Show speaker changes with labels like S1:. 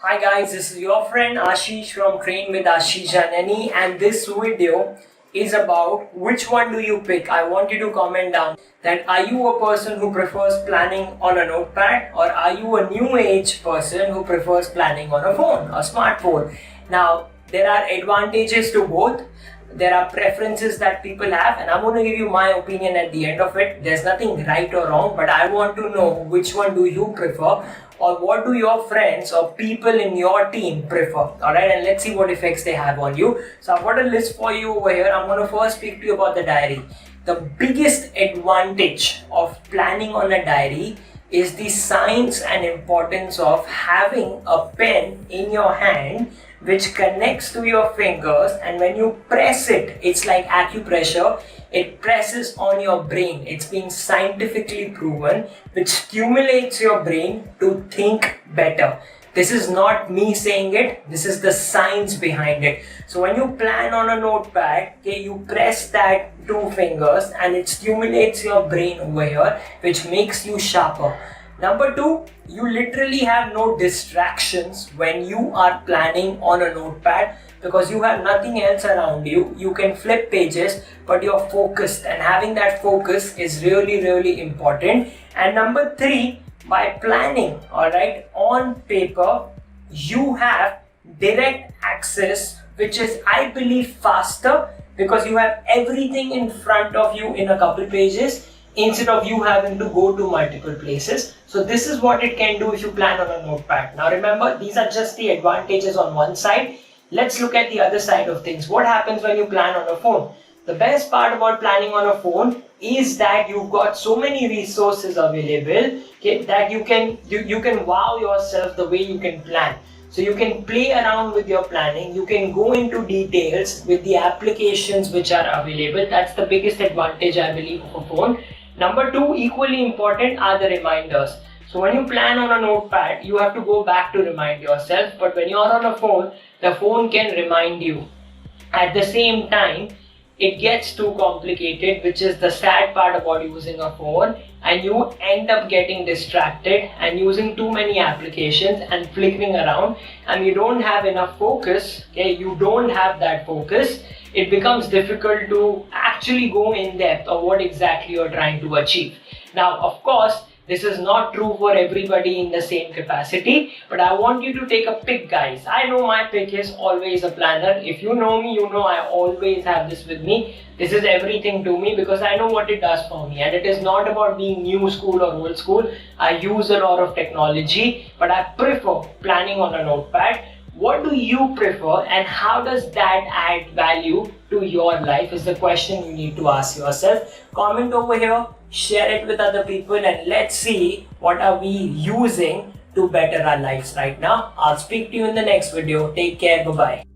S1: Hi guys, this is your friend Ashish from Train with Ashish Janiani, and this video is about which one do you pick. I want you to comment down that are you a person who prefers planning on a notepad, or are you a new age person who prefers planning on a phone, a smartphone. Now there are advantages to both. There are preferences that people have, and I'm going to give you my opinion at the end of it. There's nothing right or wrong, but I want to know which one do you prefer, or what do your friends or people in your team prefer. Alright, and let's see what effects they have on you. So I've got a list for you over here. I'm going to first speak to you about the diary. The biggest advantage of planning on a diary is the science and importance of having a pen in your hand which connects to your fingers, and when you press it, it's like acupressure. It presses on your brain. It's been scientifically proven, which stimulates your brain to think better. This is not me saying it, this is the science behind it. So when you plan on a notepad, you press that two fingers and it stimulates your brain over here, which makes you sharper. Number two, you literally have no distractions when you are planning on a notepad, because you have nothing else around you. You can flip pages, but you're focused, and having that focus is really important. And number three, by planning, alright, on paper, you have direct access, which is, I believe, faster, because you have everything in front of you in a couple pages, instead of you having to go to multiple places. So this is what it can do if you plan on a notepad. Now remember, these are just the advantages on one side. Let's look at the other side of things. What happens when you plan on a phone? The best part about planning on a phone is that you've got so many resources available, that you can wow yourself the way you can plan. So you can play around with your planning, you can go into details with the applications which are available. That's the biggest advantage, I believe, of a phone. Number two, equally important, are the reminders. So when you plan on a notepad, you have to go back to remind yourself, but when you're on a phone, the phone can remind you. At the same time, it gets too complicated, which is the sad part about using a phone, and you end up getting distracted and using too many applications and flickering around, and you don't have enough focus. You don't have that focus. It becomes difficult to actually go in depth of what exactly you're trying to achieve. Now, of course, this is not true for everybody in the same capacity, but I want you to take a pick, guys. I know my pick is always a planner. If you know me, you know I always have this with me. This is everything to me, because I know what it does for me, and it is not about being new school or old school. I use a lot of technology, but I prefer planning on a notepad. What do you prefer, and how does that add value to your life is the question you need to ask yourself. Comment over here, share it with other people, and let's see what are we using to better our lives right now. I'll speak to you in the next video. Take care. Bye-bye.